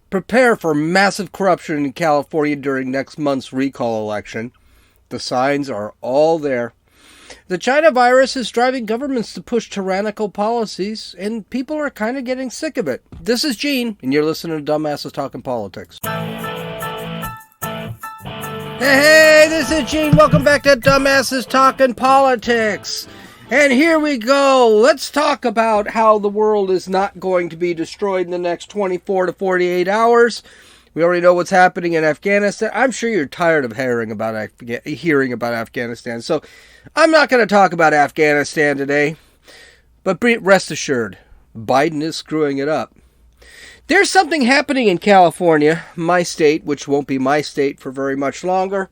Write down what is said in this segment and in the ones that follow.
Prepare for massive corruption in California during next month's recall election. The signs are all there. The China virus is driving governments to push tyrannical policies, and people are kind of getting sick of it. This is Gene, and you're listening to Dumbasses Talking Politics. Hey, this is Gene. Welcome back to Dumbasses Talking Politics. And here we go. Let's talk about how the world is not going to be destroyed in the next 24 to 48 hours. We already know what's happening in Afghanistan. I'm sure you're tired of hearing about Afghanistan. So I'm not going to talk about Afghanistan today. But rest assured, Biden is screwing it up. There's something happening in California, my state, which won't be my state for very much longer.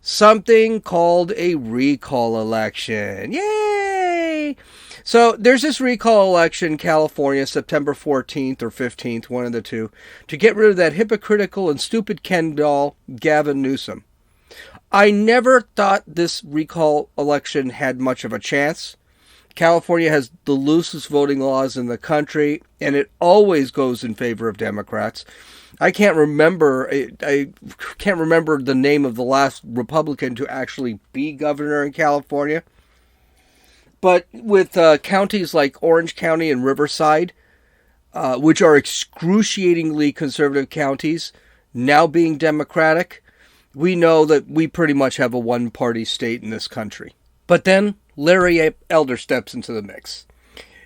Something called a recall election. Yay! So there's this recall election in California, September 14th or 15th, one of the two, to get rid of that hypocritical and stupid Ken doll, Gavin Newsom. I never thought this recall election had much of a chance. California has the loosest voting laws in the country, and it always goes in favor of Democrats. I can't remember the name of the last Republican to actually be governor in California. But with counties like Orange County and Riverside, which are excruciatingly conservative counties, now being Democratic, we know that we pretty much have a one-party state in this country. But then Larry Elder steps into the mix.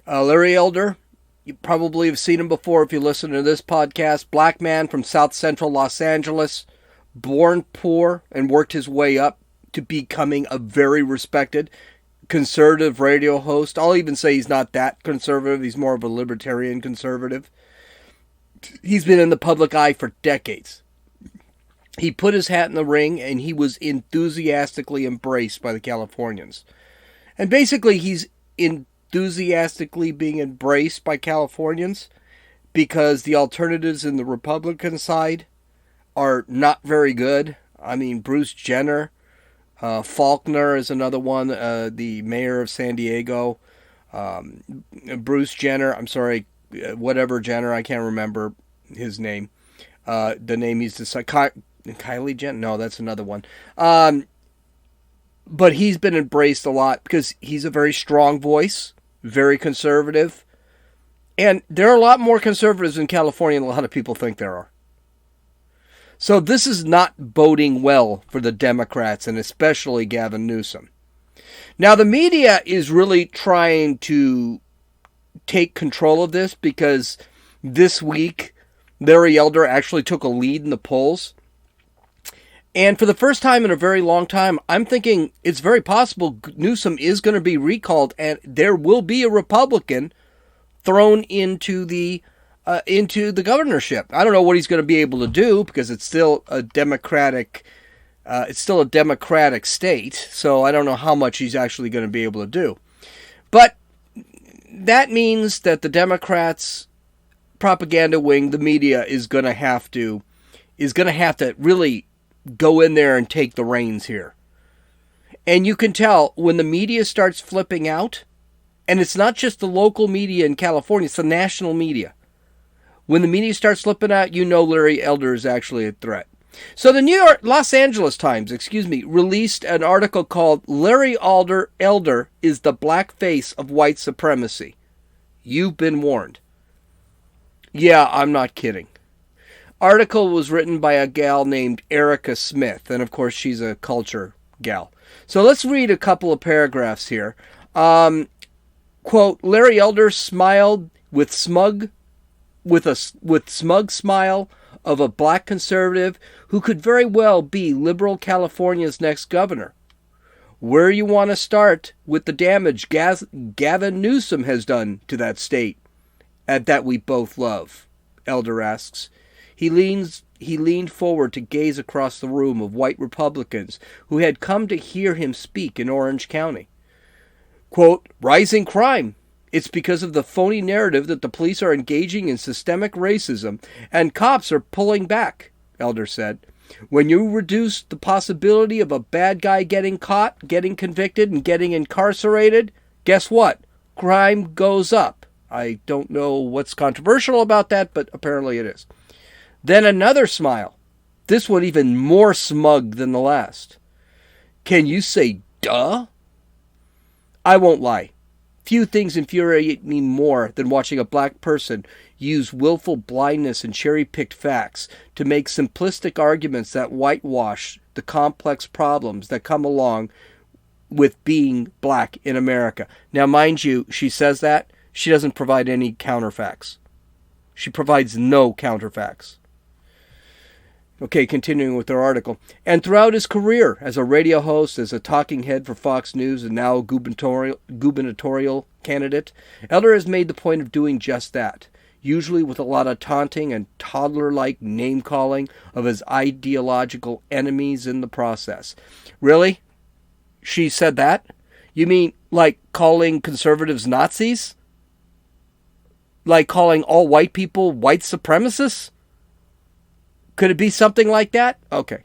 Larry Elder, you probably have seen him before if you listen to this podcast. Black man from South Central Los Angeles, born poor and worked his way up to becoming a very respected conservative radio host. I'll even say he's not that conservative. He's more of a libertarian conservative. He's been in the public eye for decades. He put his hat in the ring and he was enthusiastically embraced by the Californians. And basically he's enthusiastically being embraced by Californians because the alternatives in the Republican side are not very good. I mean, Bruce Jenner, Faulkner is another one, the mayor of San Diego. Bruce Jenner, whatever Jenner, I can't remember his name. The name he's decided, Kylie Jenner? No, that's another one. But he's been embraced a lot because he's a very strong voice, very conservative. And there are a lot more conservatives in California than a lot of people think there are. So this is not boding well for the Democrats, and especially Gavin Newsom. Now, the media is really trying to take control of this because this week, Larry Elder actually took a lead in the polls. And for the first time in a very long time, I'm thinking it's very possible Newsom is going to be recalled and there will be a Republican thrown into the governorship. I don't know what he's going to be able to do because it's still a Democratic state. So I don't know how much he's actually going to be able to do. But that means that the Democrats' propaganda wing, the media, is going to have to really go in there and take the reins here. And you can tell when the media starts flipping out, and it's not just the local media in California, it's the national media. When the media starts flipping out, you know Larry Elder is actually a threat. So the Los Angeles Times, released an article called Larry Elder is the black face of white supremacy. You've been warned. Yeah, I'm not kidding. Article was written by a gal named Erica Smith, and of course she's a culture gal. So let's read a couple of paragraphs here. Quote, Larry Elder smiled with smug smile of a black conservative who could very well be liberal California's next governor. Where you want to start with the damage Gavin Newsom has done to that state, and that we both love, Elder asks. He leaned forward to gaze across the room of white Republicans who had come to hear him speak in Orange County. Quote, rising crime. It's because of the phony narrative that the police are engaging in systemic racism and cops are pulling back, Elder said. When you reduce the possibility of a bad guy getting caught, getting convicted, and getting incarcerated, guess what? Crime goes up. I don't know what's controversial about that, but apparently it is. Then another smile. This one even more smug than the last. Can you say duh? I won't lie. Few things infuriate me more than watching a black person use willful blindness and cherry-picked facts to make simplistic arguments that whitewash the complex problems that come along with being black in America. Now, mind you, she says that. She doesn't provide any counterfacts. She provides no counterfacts. Okay, continuing with their article. And throughout his career as a radio host, as a talking head for Fox News, and now a gubernatorial candidate, Elder has made the point of doing just that, usually with a lot of taunting and toddler-like name-calling of his ideological enemies in the process. Really? She said that? You mean like calling conservatives Nazis? Like calling all white people white supremacists? Could it be something like that? Okay.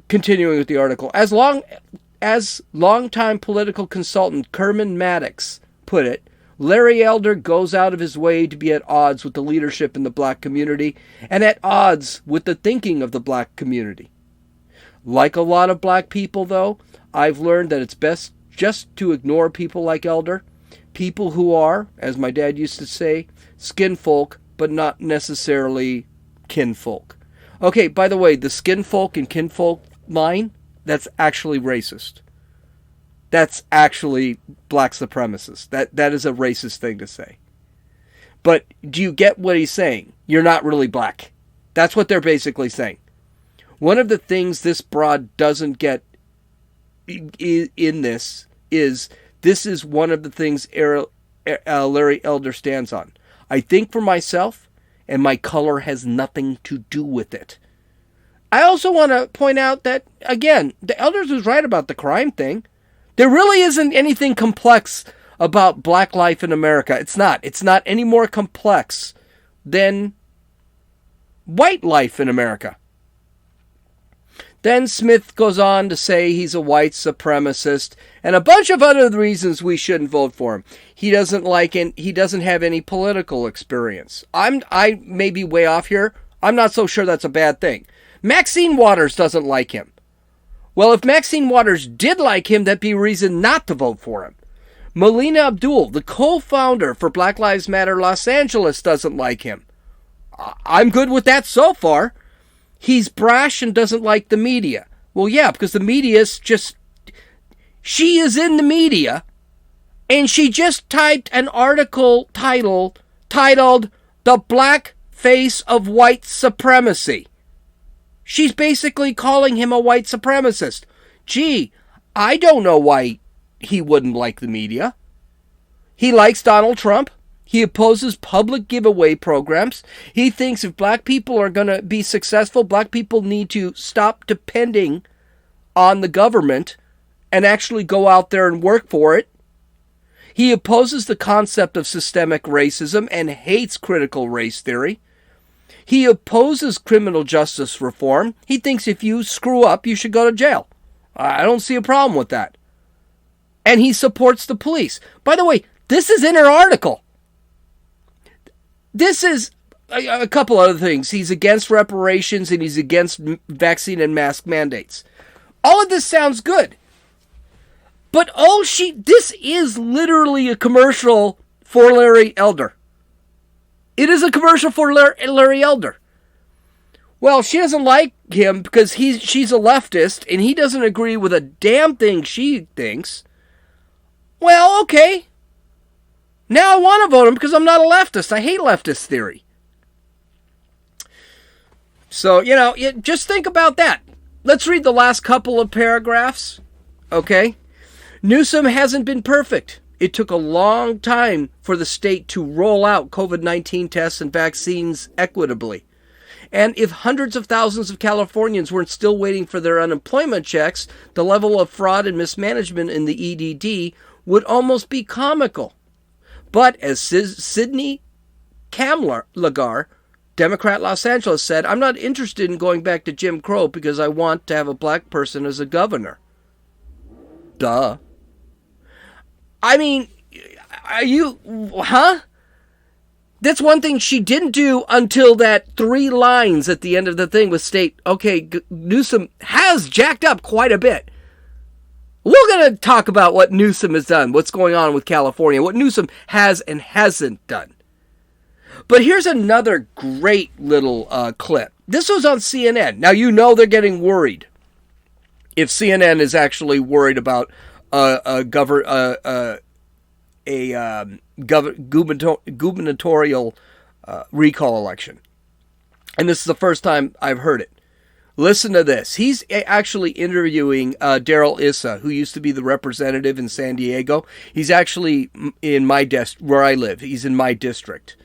Continuing with the article. As longtime political consultant Kerman Maddox put it, Larry Elder goes out of his way to be at odds with the leadership in the black community and at odds with the thinking of the black community. Like a lot of black people, though, I've learned that it's best just to ignore people like Elder. People who are, as my dad used to say, skinfolk, but not necessarily kinfolk. Okay, by the way, the skinfolk and kinfolk line, that's actually racist. That's actually black supremacist. That is a racist thing to say. But do you get what he's saying? You're not really black. That's what they're basically saying. One of the things this broad doesn't get in this is one of the things Larry Elder stands on. I think for myself, and my color has nothing to do with it. I also want to point out that, again, the Elders was right about the crime thing. There really isn't anything complex about black life in America. It's not. It's not any more complex than white life in America. Then Smith goes on to say he's a white supremacist and a bunch of other reasons we shouldn't vote for him. He doesn't have any political experience. I may be way off here. I'm not so sure that's a bad thing. Maxine Waters doesn't like him. Well, if Maxine Waters did like him, that'd be a reason not to vote for him. Melina Abdul, the co-founder for Black Lives Matter Los Angeles, doesn't like him. I'm good with that so far. He's brash and doesn't like the media. Well, yeah, because the media is just... She is in the media, and she just typed an article titled The Black Face of White Supremacy. She's basically calling him a white supremacist. Gee, I don't know why he wouldn't like the media. He likes Donald Trump. He opposes public giveaway programs. He thinks if black people are going to be successful, black people need to stop depending on the government and actually go out there and work for it. He opposes the concept of systemic racism and hates critical race theory. He opposes criminal justice reform. He thinks if you screw up, you should go to jail. I don't see a problem with that. And he supports the police. By the way, this is in her article. This is a couple other things. He's against reparations and he's against vaccine and mask mandates. All of this sounds good. But this is literally a commercial for Larry Elder. It is a commercial for Larry Elder. Well, she doesn't like him because she's a leftist and he doesn't agree with a damn thing she thinks. Well, okay. Now I want to vote him because I'm not a leftist. I hate leftist theory. So, just think about that. Let's read the last couple of paragraphs. Okay? Newsom hasn't been perfect. It took a long time for the state to roll out COVID-19 tests and vaccines equitably. And if hundreds of thousands of Californians weren't still waiting for their unemployment checks, the level of fraud and mismanagement in the EDD would almost be comical. But as Sidney Kamlagar, Democrat Los Angeles, said, I'm not interested in going back to Jim Crow because I want to have a black person as a governor. Duh. I mean, are you, huh? That's one thing she didn't do until that 3 lines at the end of the thing was state, okay, Newsom has jacked up quite a bit. We're going to talk about what Newsom has done, what's going on with California, what Newsom has and hasn't done. But here's another great little clip. This was on CNN. Now, you know they're getting worried. If CNN is actually worried about gubernatorial recall election. And this is the first time I've heard it. Listen to this. He's actually interviewing Darrell Issa, who used to be the representative in San Diego. He's actually in my where I live. He's in my district.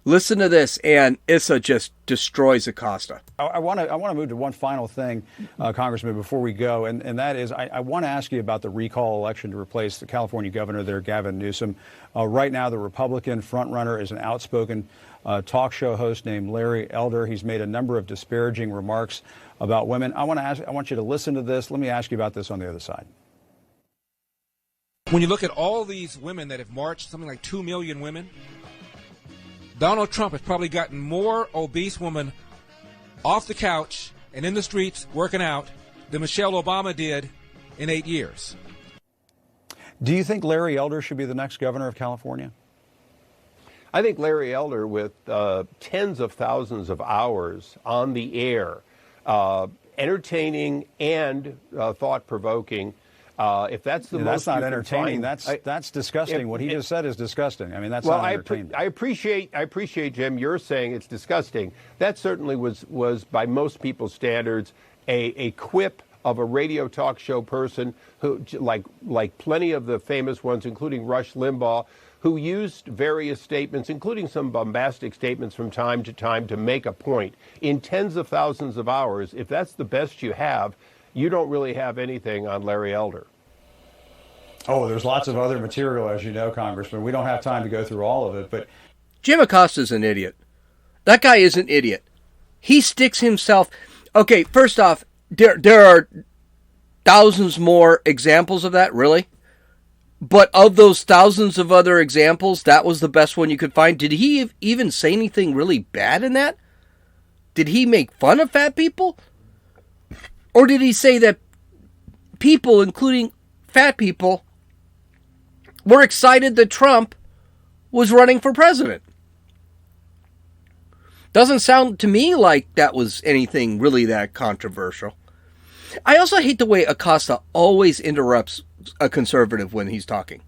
Listen to this, and Issa just destroys Acosta. I want to move to one final thing, Congressman, before we go, and that is I want to ask you about the recall election to replace the California governor there, Gavin Newsom. Right now, the Republican frontrunner is an outspoken talk show host named Larry Elder. He's made a number of disparaging remarks about women. I want you to listen to this. Let me ask you about this on the other side. When you look at all these women that have marched, something like 2 million women, Donald Trump has probably gotten more obese women off the couch and in the streets working out than Michelle Obama did in 8 years. Do you think Larry Elder should be the next governor of California? I think Larry Elder, with tens of thousands of hours on the air, entertaining and thought-provoking, if that's the most that's not you can entertaining. find, That's disgusting. What he just said is disgusting. I mean, that's well, not entertainment. I appreciate, Jim, you're saying it's disgusting. That certainly was by most people's standards, a quip of a radio talk show person who, like plenty of the famous ones, including Rush Limbaugh, who used various statements, including some bombastic statements from time to time, to make a point. In tens of thousands of hours, if that's the best you have, you don't really have anything on Larry Elder. Oh, there's lots of other material, as you know, Congressman. We don't have time to go through all of it, but Jim Acosta's an idiot. That guy is an idiot. He sticks himself... Okay, first off, there are thousands more examples of that, really? But of those thousands of other examples, that was the best one you could find. Did he even say anything really bad in that? Did he make fun of fat people? Or did he say that people, including fat people, were excited that Trump was running for president? Doesn't sound to me like that was anything really that controversial. I also hate the way Acosta always interrupts a conservative when he's talking.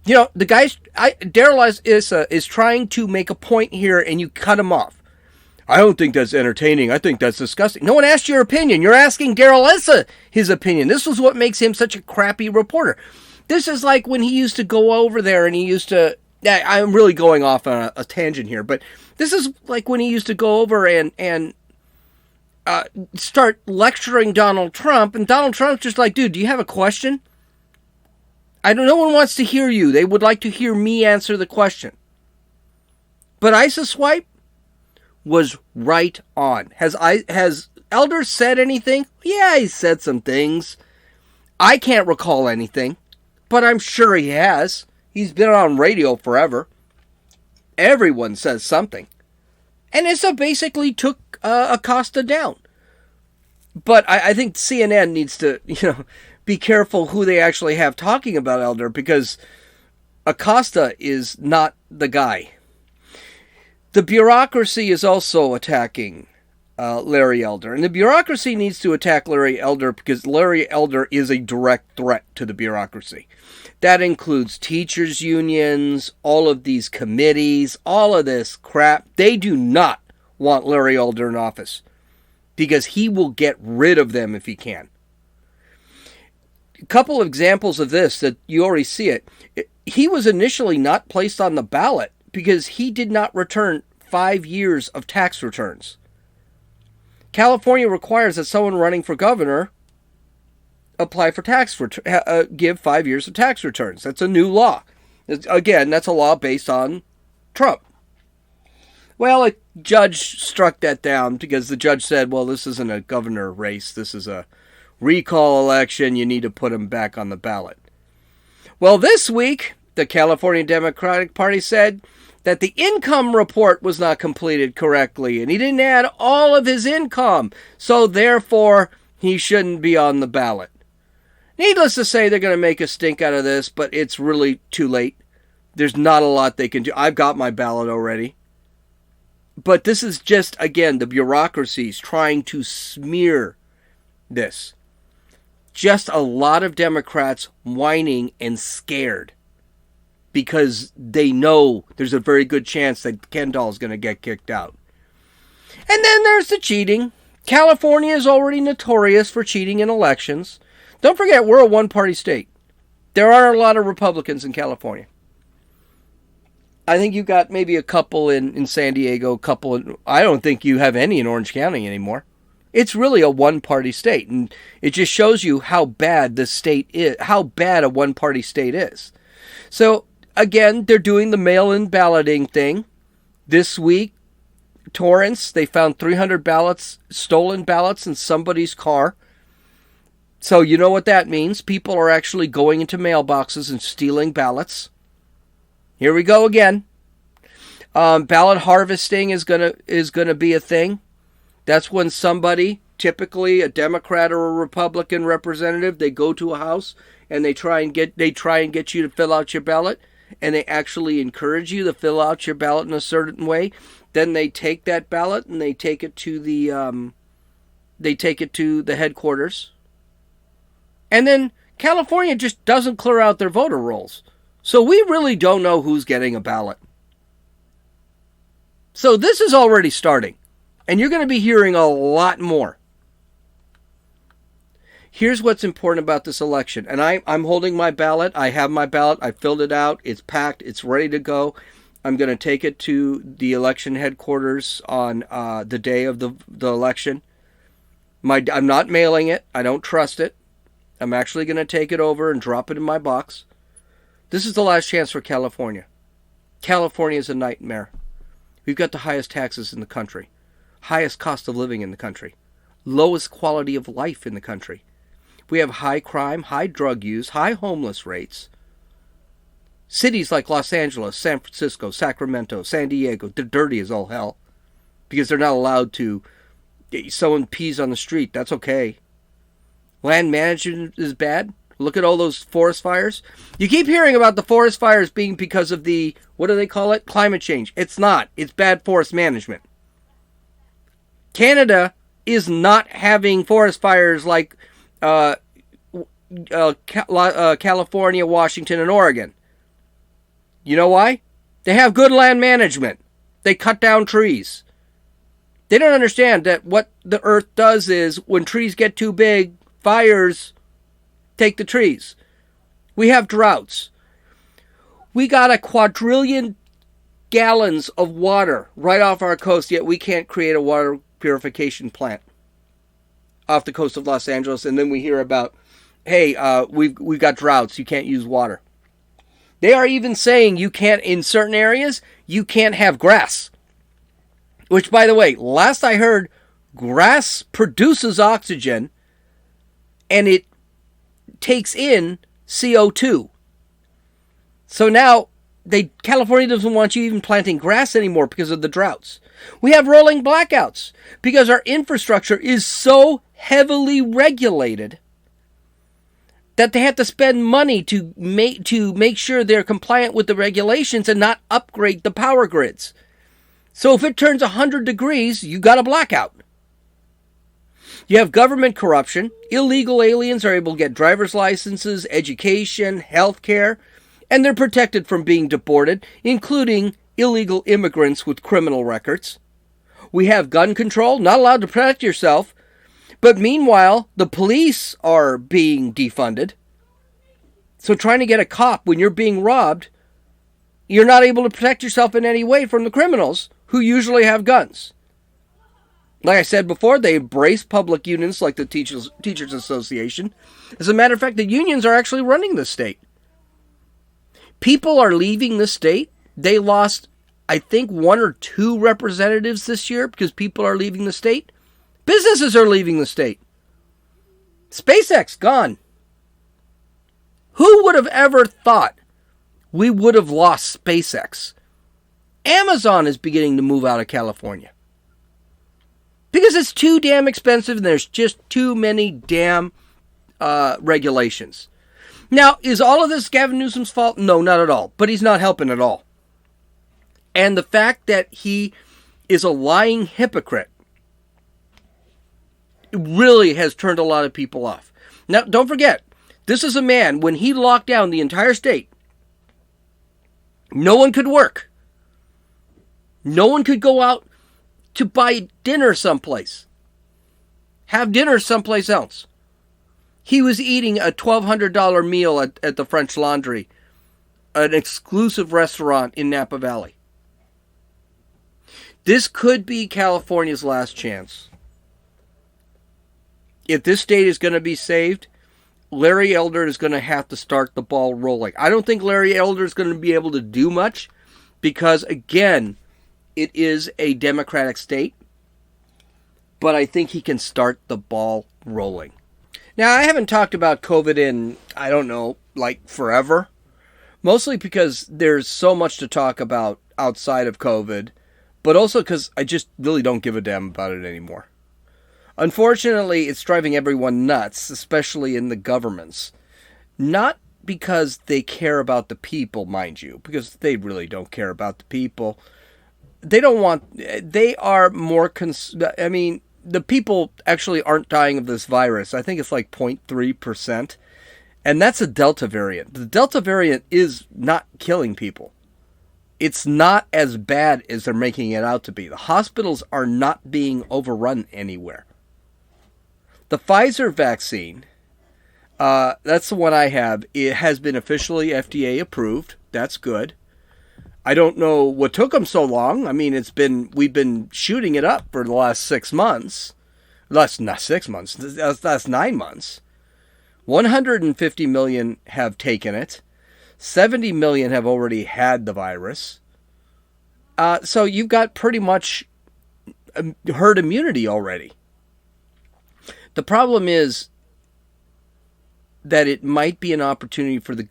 You know, the guy's... Darrell Issa is trying to make a point here and you cut him off. I don't think that's entertaining. I think that's disgusting. No one asked your opinion. You're asking Darrell Issa his opinion. This is what makes him such a crappy reporter. This is like when he used to go over there and he used to... I'm really going off on a tangent here, but this is like when he used to go over and start lecturing Donald Trump, and Donald Trump's just like, dude, do you have a question? No one wants to hear you. They would like to hear me answer the question. But ISIS Swipe was right on. Has Elder said anything? Yeah, he said some things. I can't recall anything, but I'm sure he has. He's been on radio forever. Everyone says something. And Issa basically took Acosta down. But I think CNN needs to, be careful who they actually have talking about Elder, because Acosta is not the guy. The bureaucracy is also attacking Larry Elder. And the bureaucracy needs to attack Larry Elder because Larry Elder is a direct threat to the bureaucracy. That includes teachers' unions, all of these committees, all of this crap. They do not want Larry Elder in office because he will get rid of them if he can. A couple of examples of this that you already see it. He was initially not placed on the ballot because he did not return 5 years of tax returns. California requires that someone running for governor apply for give 5 years of tax returns. That's a new law. Again, that's a law based on Trump. Well, a judge struck that down because the judge said, well, this isn't a governor race. This is a recall election. You need to put him back on the ballot. Well, this week, the California Democratic Party said that the income report was not completed correctly, and he didn't add all of his income, so therefore he shouldn't be on the ballot. Needless to say, they're going to make a stink out of this, but it's really too late. There's not a lot they can do. I've got my ballot already. But this is just, again, the bureaucracies trying to smear this. Just a lot of Democrats whining and scared because they know there's a very good chance that Kendall is going to get kicked out. And then there's the cheating. California is already notorious for cheating in elections. Don't forget, we're a one-party state. There aren't a lot of Republicans in California. I think you got maybe a couple in San Diego, a couple in, I don't think you have any in Orange County anymore. It's really a one-party state, and it just shows you how bad the state is, how bad a one-party state is. So, again, they're doing the mail-in balloting thing. This week, Torrance, they found 300 ballots, stolen ballots in somebody's car. So you know what that means. People are actually going into mailboxes and stealing ballots. Here we go again. Ballot harvesting is gonna be a thing. That's when somebody, typically a Democrat or a Republican representative, they go to a house and they try and get you to fill out your ballot, and they actually encourage you to fill out your ballot in a certain way. Then they take that ballot and they take it to the headquarters. And then California just doesn't clear out their voter rolls. So we really don't know who's getting a ballot. So this is already starting. And you're going to be hearing a lot more. Here's what's important about this election. And I'm holding my ballot. I have my ballot. I filled it out. It's packed. It's ready to go. I'm going to take it to the election headquarters on the day of the election. I'm not mailing it. I don't trust it. I'm actually going to take it over and drop it in my box. This is the last chance for California. California is a nightmare. We've got the highest taxes in the country, highest cost of living in the country, lowest quality of life in the country. We have high crime, high drug use, high homeless rates. Cities like Los Angeles, San Francisco, Sacramento, San Diego, they're dirty as all hell because they're not allowed to. Someone pees on the street, that's okay. Land management is bad. Look at all those forest fires. You keep hearing about the forest fires being because of the, what do they call it? Climate change. It's not. It's bad forest management. Canada is not having forest fires like California, Washington, and Oregon. You know why? They have good land management. They cut down trees. They don't understand that what the earth does is when trees get too big, fires take the trees. We have droughts. We got a quadrillion gallons of water right off our coast, yet we can't create a water purification plant off the coast of Los Angeles. And then we hear about, hey, we've got droughts. You can't use water. They are even saying you can't, in certain areas, you can't have grass. Which, by the way, last I heard, grass produces oxygen and it takes in CO2. So now California doesn't want you even planting grass anymore because of the droughts. We have rolling blackouts because our infrastructure is so heavily regulated that they have to spend money to make sure they're compliant with the regulations and not upgrade the power grids. So if it turns 100 degrees, you got a blackout. You have government corruption. Illegal aliens are able to get driver's licenses, education, health care, and they're protected from being deported, including illegal immigrants with criminal records. We have gun control, not allowed to protect yourself, but meanwhile, the police are being defunded. So trying to get a cop when you're being robbed, you're not able to protect yourself in any way from the criminals who usually have guns. Like I said before, they embrace public unions like the Teachers Association. As a matter of fact, the unions are actually running the state. People are leaving the state. They lost, I think, 1 or 2 representatives this year because people are leaving the state. Businesses are leaving the state. SpaceX, gone. Who would have ever thought we would have lost SpaceX? Amazon is beginning to move out of California. Because it's too damn expensive and there's just too many damn regulations. Now, is all of this Gavin Newsom's fault? No, not at all. But he's not helping at all. And the fact that he is a lying hypocrite really has turned a lot of people off. Now, don't forget, this is a man, when he locked down the entire state, no one could work. No one could go out to buy dinner someplace. Have dinner someplace else. He was eating a $1,200 meal at the French Laundry, an exclusive restaurant in Napa Valley. This could be California's last chance. If this state is going to be saved, Larry Elder is going to have to start the ball rolling. I don't think Larry Elder is going to be able to do much because, again, it is a Democratic state. But I think he can start the ball rolling. Now, I haven't talked about COVID in, I don't know, like forever. Mostly because there's so much to talk about outside of COVID. But also because I just really don't give a damn about it anymore. Unfortunately, it's driving everyone nuts, especially in the governments. Not because they care about the people, mind you, because they really don't care about the people. They are more, the people actually aren't dying of this virus. I think it's like 0.3%. And that's a Delta variant. The Delta variant is not killing people. It's not as bad as they're making it out to be. The hospitals are not being overrun anywhere. The Pfizer vaccine, that's the one I have. It has been officially FDA approved. That's good. I don't know what took them so long. I mean, we've been shooting it up for the last 6 months. That's not 6 months. That's 9 months. 150 million have taken it. 70 million have already had the virus. So you've got pretty much herd immunity already. The problem is that it might be an opportunity for the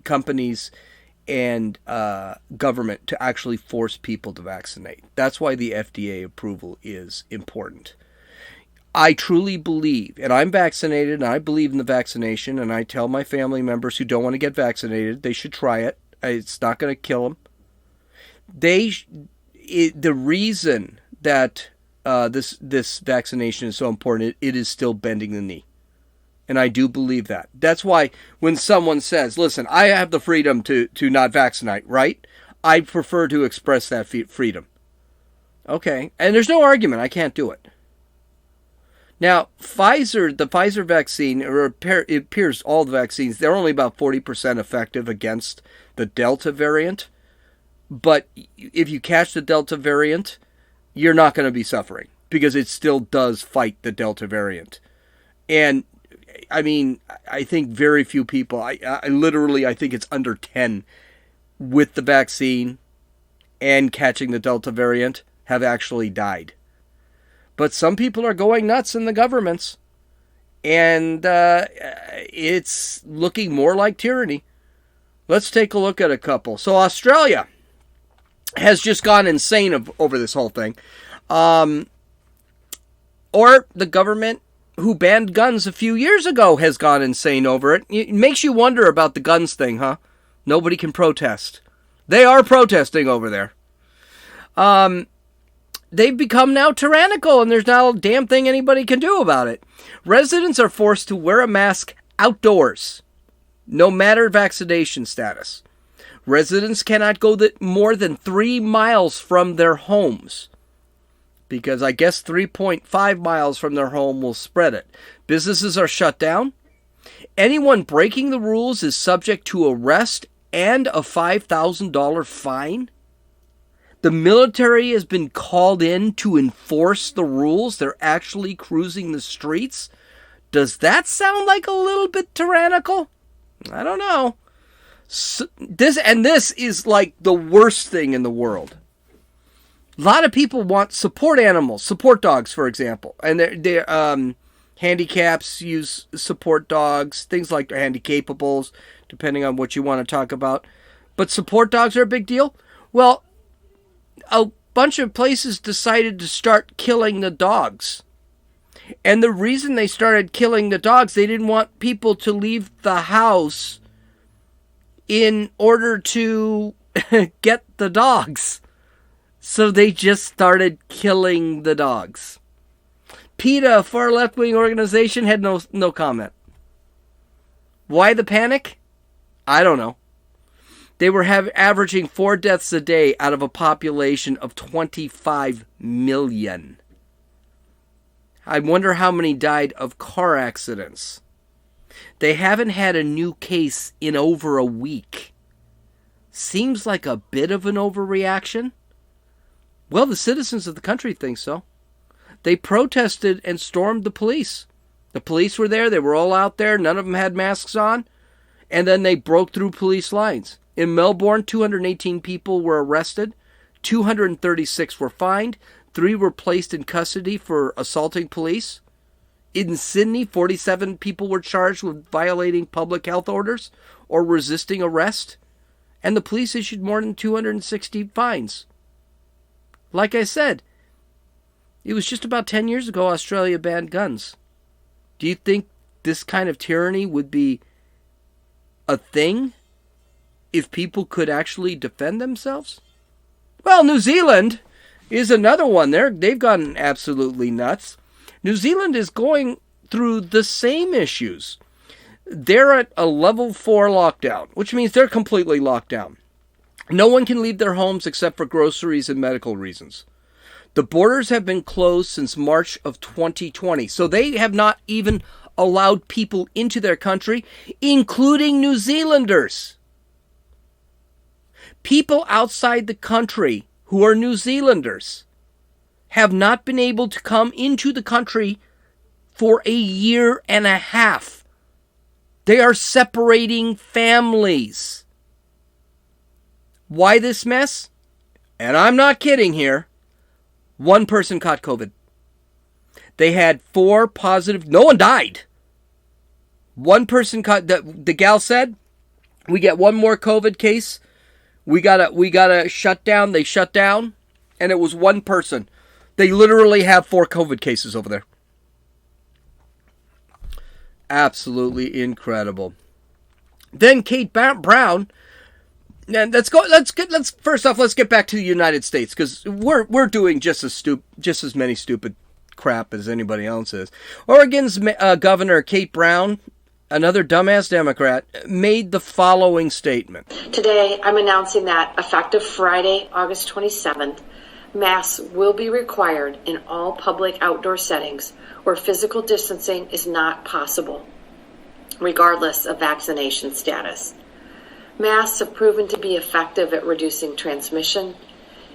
companies and government to actually force people to vaccinate. That's why the FDA approval is important. I truly believe, and I'm vaccinated, and I believe in the vaccination, and I tell my family members who don't want to get vaccinated, they should try it. It's not going to kill them. The reason that this vaccination is so important, it is still bending the knee. And I do believe that. That's why when someone says, listen, I have the freedom to not vaccinate, right? I prefer to express that freedom. Okay. And there's no argument. I can't do it. Now, the Pfizer vaccine, or it appears all the vaccines, they're only about 40% effective against the Delta variant. But if you catch the Delta variant, you're not going to be suffering because it still does fight the Delta variant. And I mean, I think very few people, I think it's under 10 with the vaccine and catching the Delta variant have actually died. But some people are going nuts in the governments, and it's looking more like tyranny. Let's take a look at a couple. So Australia has just gone insane over this whole thing. Or the government who banned guns a few years ago has gone insane over it. It makes you wonder about the guns thing, huh? Nobody can protest. They are protesting over there. They've become now tyrannical, and there's not a damn thing anybody can do about it. Residents are forced to wear a mask outdoors, no matter vaccination status. Residents cannot go more than 3 miles from their homes, because I guess 3.5 miles from their home will spread it. Businesses are shut down. Anyone breaking the rules is subject to arrest and a $5,000 fine. The military has been called in to enforce the rules. They're actually cruising the streets. Does that sound like a little bit tyrannical? I don't know. This is like the worst thing in the world. A lot of people want support animals, support dogs, for example. And they're handicaps use support dogs, things like handicapables, depending on what you want to talk about. But support dogs are a big deal. Well, a bunch of places decided to start killing the dogs. And the reason they started killing the dogs, they didn't want people to leave the house in order to get the dogs. So they just started killing the dogs. PETA, a far left-wing organization, had no comment. Why the panic? I don't know. They were averaging 4 deaths a day out of a population of 25 million. I wonder how many died of car accidents. They haven't had a new case in over a week. Seems like a bit of an overreaction. Well, the citizens of the country think so. They protested and stormed the police. The police were there. They were all out there. None of them had masks on. And then they broke through police lines. In Melbourne, 218 people were arrested. 236 were fined. 3 were placed in custody for assaulting police. In Sydney, 47 people were charged with violating public health orders or resisting arrest. And the police issued more than 260 fines. Like I said, it was just about 10 years ago Australia banned guns. Do you think this kind of tyranny would be a thing if people could actually defend themselves? Well, New Zealand is another one. They've gone absolutely nuts. New Zealand is going through the same issues. They're at a level 4 lockdown, which means they're completely locked down. No one can leave their homes except for groceries and medical reasons. The borders have been closed since March of 2020, so they have not even allowed people into their country, including New Zealanders. People outside the country who are New Zealanders have not been able to come into the country for a year and a half. They are separating families. Why this mess? And I'm not kidding here. 1 person caught COVID. They had 4 positive. No one died. 1 person caught. The gal said, "We get 1 more COVID case. We gotta shut down." They shut down, and it was 1 person. They literally have 4 COVID cases over there. Absolutely incredible. Then Kate Brown. And let's first off, let's get back to the United States, because we're doing just as many stupid crap as anybody else is. Oregon's Governor Kate Brown, another dumbass Democrat, made the following statement. Today, I'm announcing that effective Friday, August 27th, masks will be required in all public outdoor settings where physical distancing is not possible, regardless of vaccination status. Masks have proven to be effective at reducing transmission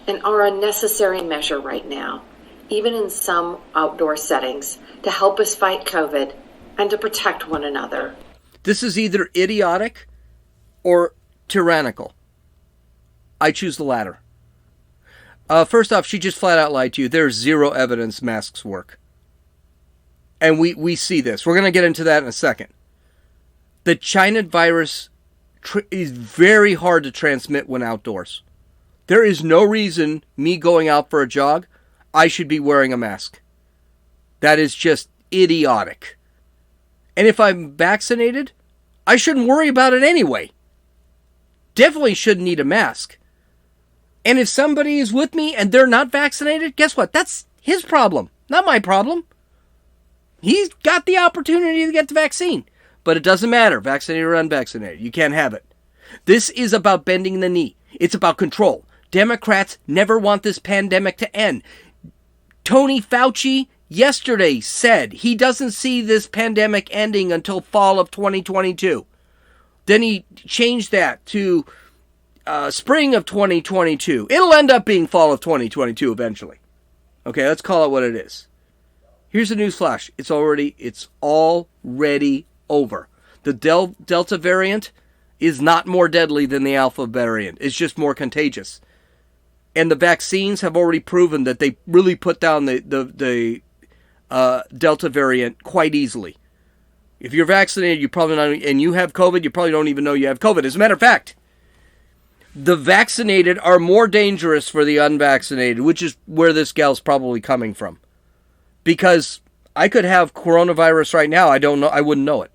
and are a necessary measure right now, even in some outdoor settings, to help us fight COVID and to protect one another. This is either idiotic or tyrannical. I choose the latter. First off, she just flat out lied to you. There's 0 evidence masks work. And we see this. We're going to get into that in a second. The China virus is very hard to transmit when outdoors. There is no reason me going out for a jog, I should be wearing a mask. That is just idiotic. And if I'm vaccinated, I shouldn't worry about it anyway. Definitely shouldn't need a mask. And if somebody is with me and they're not vaccinated, guess what? That's his problem, not my problem. He's got the opportunity to get the vaccine. But it doesn't matter, vaccinated or unvaccinated. You can't have it. This is about bending the knee. It's about control. Democrats never want this pandemic to end. Tony Fauci yesterday said he doesn't see this pandemic ending until fall of 2022. Then he changed that to spring of 2022. It'll end up being fall of 2022 eventually. Okay, let's call it what it is. Here's a news flash. It's already over. The Delta variant is not more deadly than the Alpha variant. It's just more contagious. And the vaccines have already proven that they really put down the Delta variant quite easily. If you're vaccinated, you probably not, and you have COVID, you probably don't even know you have COVID. As a matter of fact, the vaccinated are more dangerous for the unvaccinated, which is where this gal's probably coming from. Because I could have coronavirus right now. I don't know. I wouldn't know it.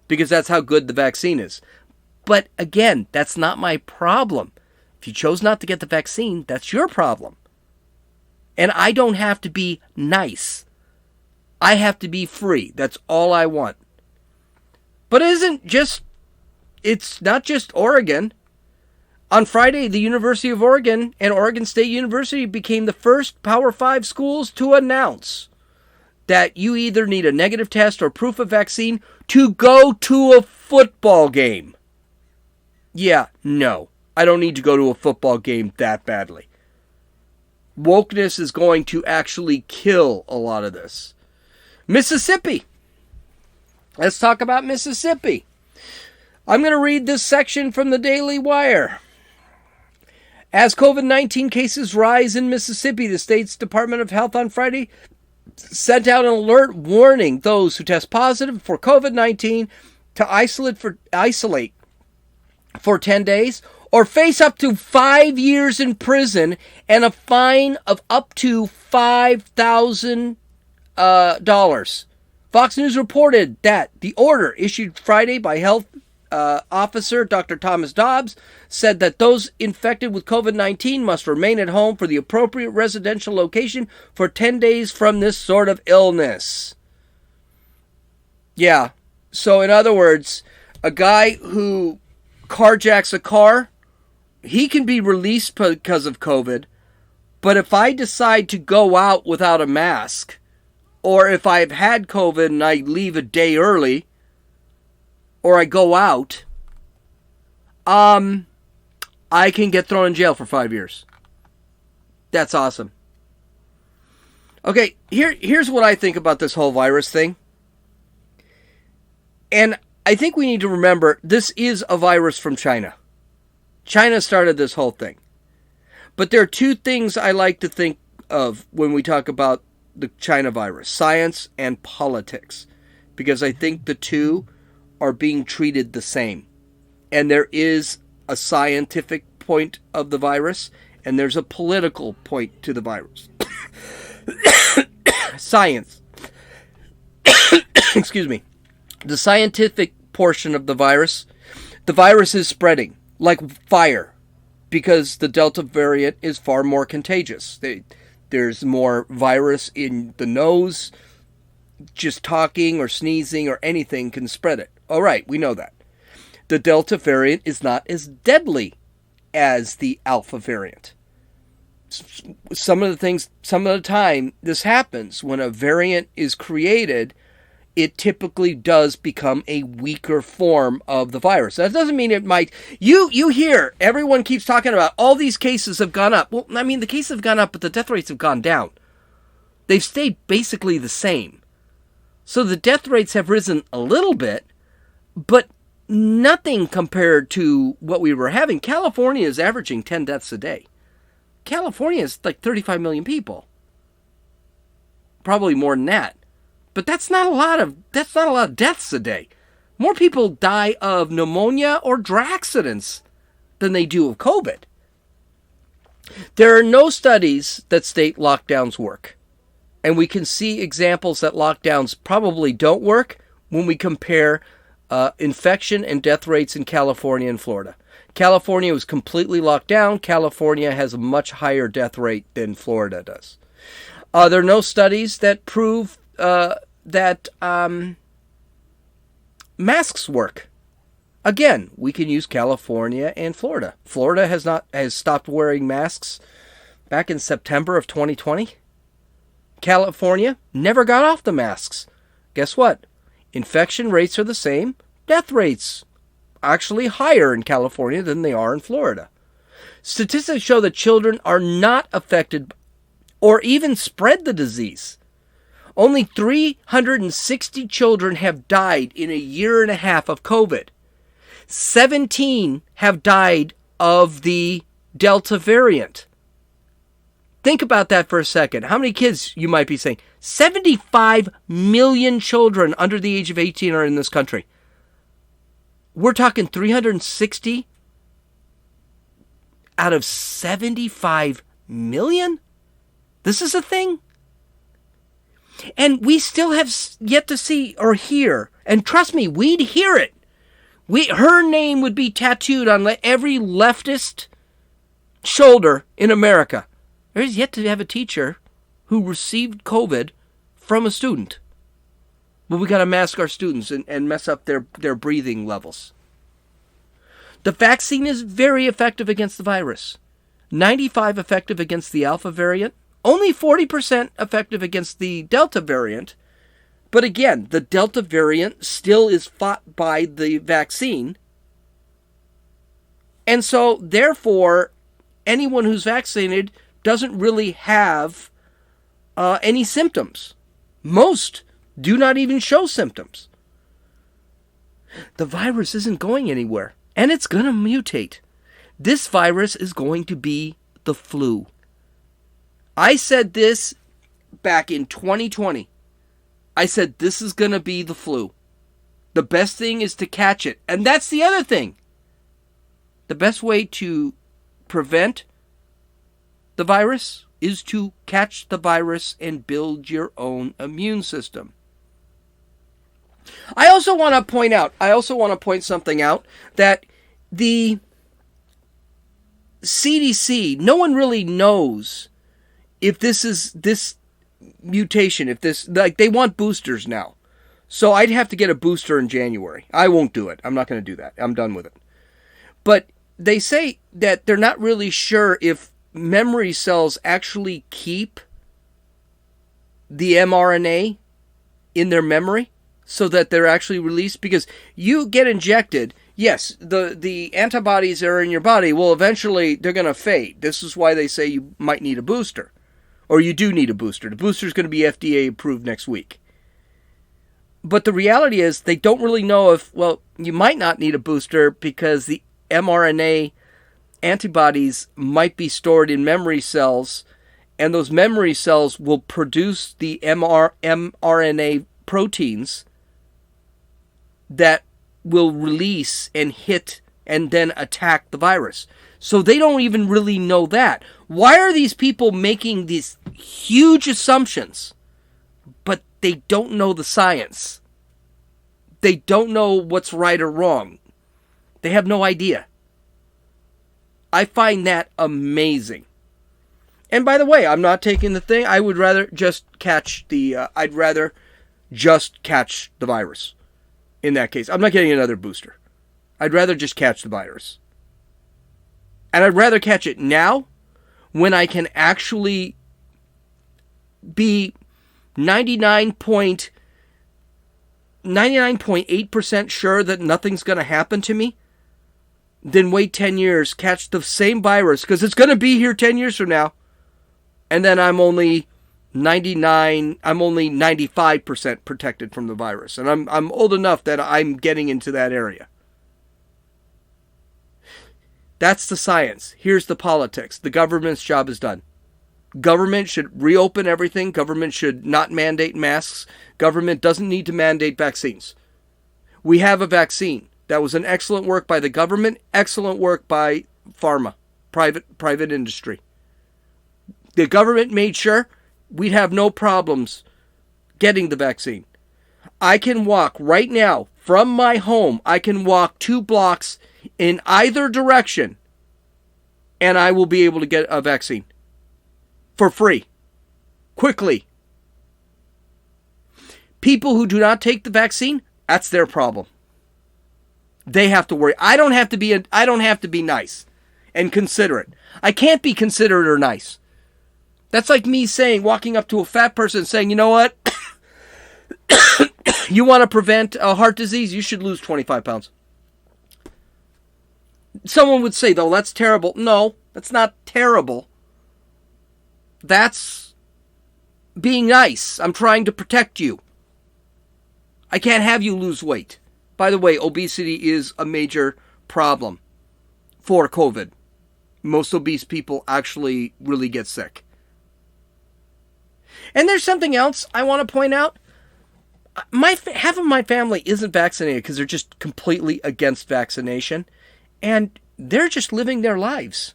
Because that's how good the vaccine is. But again, that's not my problem. If you chose not to get the vaccine, that's your problem. And I don't have to be nice. I have to be free. That's all I want. But it's not just Oregon. On Friday, the University of Oregon and Oregon State University became the first Power 5 schools to announce that you either need a negative test or proof of vaccine to go to a football game. Yeah, no. I don't need to go to a football game that badly. Wokeness is going to actually kill a lot of this. Mississippi. Let's talk about Mississippi. I'm going to read this section from the Daily Wire. As COVID-19 cases rise in Mississippi, the state's Department of Health on Friday sent out an alert warning those who test positive for COVID-19 to isolate for 10 days or face up to 5 years in prison and a fine of up to $5,000. Fox News reported that the order issued Friday by Health Officer Dr. Thomas Dobbs said that those infected with COVID-19 must remain at home for the appropriate residential location for 10 days from this sort of illness. Yeah. So in other words, a guy who carjacks a car, he can be released because of COVID. But if I decide to go out without a mask, or if I've had COVID and I leave a day early, or I go out, I can get thrown in jail for 5 years. That's awesome. Okay, here's what I think about this whole virus thing. And I think we need to remember this is a virus from China. China started this whole thing. But there are two things I like to think of when we talk about the China virus: science and politics. Because I think the two are being treated the same. And there is a scientific point of the virus, and there's a political point to the virus. Science. Excuse me. The scientific portion of the virus is spreading like fire because the Delta variant is far more contagious. There's more virus in the nose. Just talking or sneezing or anything can spread it. All right, we know that. The Delta variant is not as deadly as the Alpha variant. Some of the time, this happens. When a variant is created, it typically does become a weaker form of the virus. That doesn't mean it might. You hear, everyone keeps talking about all these cases have gone up. Well, I mean, the cases have gone up, but the death rates have gone down. They've stayed basically the same. So the death rates have risen a little bit, but nothing compared to what we were having. California is averaging 10 deaths a day. California is like 35 million people. Probably more than that. But that's not a lot of deaths a day. More people die of pneumonia or drug accidents than they do of COVID. There are no studies that state lockdowns work. And we can see examples that lockdowns probably don't work when we compare infection and death rates in California and Florida. California was completely locked down. California has a much higher death rate than Florida does. There are no studies that prove that masks work. Again, we can use California and Florida. Florida has stopped wearing masks back in September of 2020. California never got off the masks. Guess what? Infection rates are the same. Death rates actually higher in California than they are in Florida. Statistics show that children are not affected or even spread the disease. Only 360 children have died in a year and a half of COVID. 17 have died of the Delta variant. Think about that for a second. How many kids, you might be saying? 75 million children under the age of 18 are in this country. We're talking 360 out of 75 million? This is a thing? And we still have yet to see or hear, and trust me, we'd hear it. Her name would be tattooed on every leftist shoulder in America. There's yet to have a teacher who received COVID from a student. But we got to mask our students and mess up their breathing levels. The vaccine is very effective against the virus. 95% effective against the Alpha variant. Only 40% effective against the Delta variant. But again, the Delta variant still is fought by the vaccine. And so, therefore, anyone who's vaccinated doesn't really have any symptoms. Most do not even show symptoms. The virus isn't going anywhere, and it's going to mutate. This virus is going to be the flu. I said this back in 2020. I said this is going to be the flu. The best thing is to catch it. And that's the other thing. The best way to prevent the virus is to catch the virus and build your own immune system. I also want to point something out, that the CDC, no one really knows if this mutation, if this, like, they want boosters now. So I'd have to get a booster in January. I won't do it. I'm not going to do that. I'm done with it. But they say that they're not really sure if memory cells actually keep the mRNA in their memory so that they're actually released. Because you get injected, yes, the antibodies that are in your body, well, eventually they're going to fade. This is why they say you might need a booster. Or you do need a booster. The booster is going to be FDA approved next week. But the reality is they don't really know if, well, you might not need a booster because the mRNA antibodies might be stored in memory cells, and those memory cells will produce the mRNA proteins that will release and hit and then attack the virus. So they don't even really know that. Why are these people making these huge assumptions, but they don't know the science? They don't know what's right or wrong. They have no idea. I find that amazing. And by the way, I'm not taking the thing. I would rather just catch the virus. In that case, I'm not getting another booster. I'd rather just catch the virus. And I'd rather catch it now, when I can actually be 99.8% sure that nothing's going to happen to me, than wait 10 years, catch the same virus, because it's going to be here 10 years from now, and then I'm only 95% protected from the virus. And I'm old enough that I'm getting into that area. That's the science. Here's the politics. The government's job is done. Government should reopen everything. Government should not mandate masks. Government doesn't need to mandate vaccines. We have a vaccine. That was an excellent work by the government, excellent work by pharma, private industry. The government made sure we'd have no problems getting the vaccine. I can walk right now from my home. I can walk 2 blocks in either direction, and I will be able to get a vaccine for free, quickly. People who do not take the vaccine, that's their problem. They have to worry. I don't have to be nice and considerate. I can't be considerate or nice. That's like me walking up to a fat person and saying, you know what? You want to prevent heart disease? You should lose 25 pounds. Someone would say, though, that's terrible. No, that's not terrible. That's being nice. I'm trying to protect you. I can't have you lose weight. By the way, obesity is a major problem for COVID. Most obese people actually really get sick. And there's something else I want to point out. Half of my family isn't vaccinated because they're just completely against vaccination. And they're just living their lives.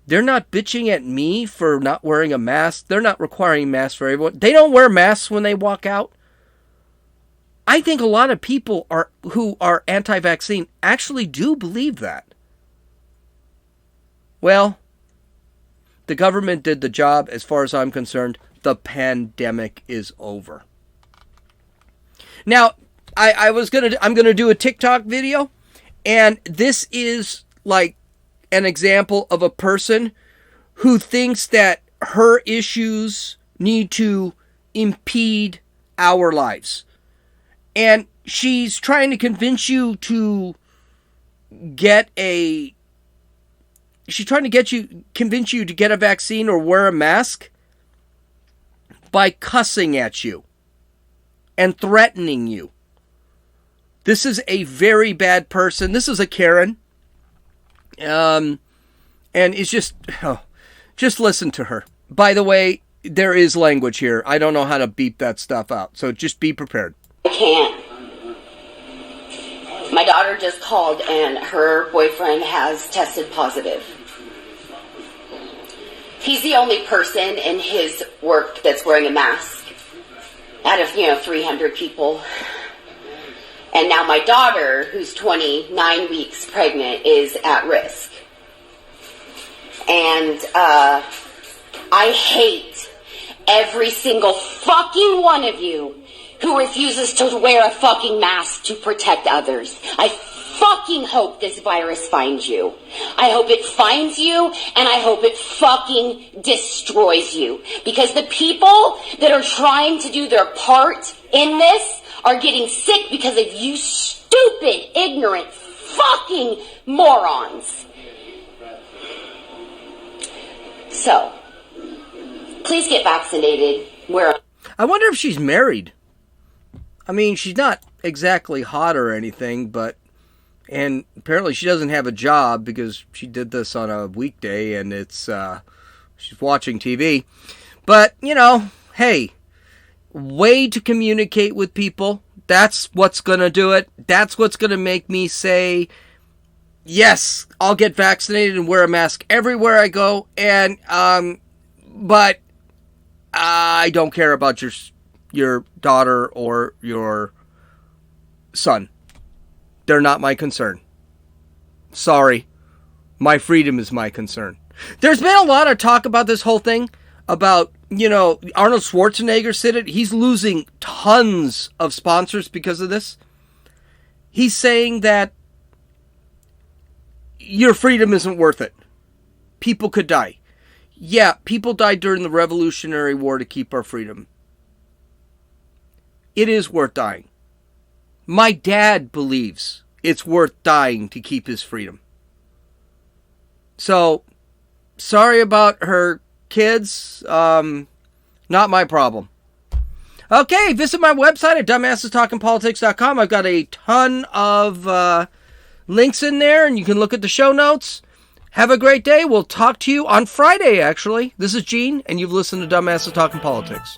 They're not bitching at me for not wearing a mask. They're not requiring masks for everyone. They don't wear masks when they walk out. I think a lot of people who are anti-vaccine actually do believe that. Well, the government did the job. As far as I'm concerned, the pandemic is over. Now, I'm gonna do a TikTok video, and this is like an example of a person who thinks that her issues need to impede our lives. And she's trying to convince you to convince you to get a vaccine or wear a mask by cussing at you and threatening you. This is a very bad person. This is a Karen. And it's just listen to her. By the way, there is language here. I don't know how to beep that stuff out. So just be prepared. I can't. My daughter just called and her boyfriend has tested positive. He's the only person in his work that's wearing a mask out of, 300 people. And now my daughter, who's 29 weeks pregnant, is at risk. And I hate every single fucking one of you who refuses to wear a fucking mask to protect others. I fucking hope this virus finds you. I hope it finds you, and I hope it fucking destroys you. Because the people that are trying to do their part in this are getting sick because of you stupid, ignorant, fucking morons. So, please get vaccinated. I wonder if she's married. I mean, she's not exactly hot or anything, and apparently she doesn't have a job because she did this on a weekday and she's watching TV. But, hey, way to communicate with people. That's what's going to do it. That's what's going to make me say, yes, I'll get vaccinated and wear a mask everywhere I go. And, but I don't care about your daughter or your son. They're not my concern. Sorry. My freedom is my concern. There's been a lot of talk about this whole thing about, Arnold Schwarzenegger said it. He's losing tons of sponsors because of this. He's saying that your freedom isn't worth it. People could die. Yeah, people died during the Revolutionary War to keep our freedom. It is worth dying. My dad believes it's worth dying to keep his freedom. So, sorry about her kids. Not my problem. Okay, visit my website at dumbassestalkingpolitics.com. I've got a ton of links in there, and you can look at the show notes. Have a great day. We'll talk to you on Friday, actually. This is Gene, and you've listened to Dumbasses Talking Politics.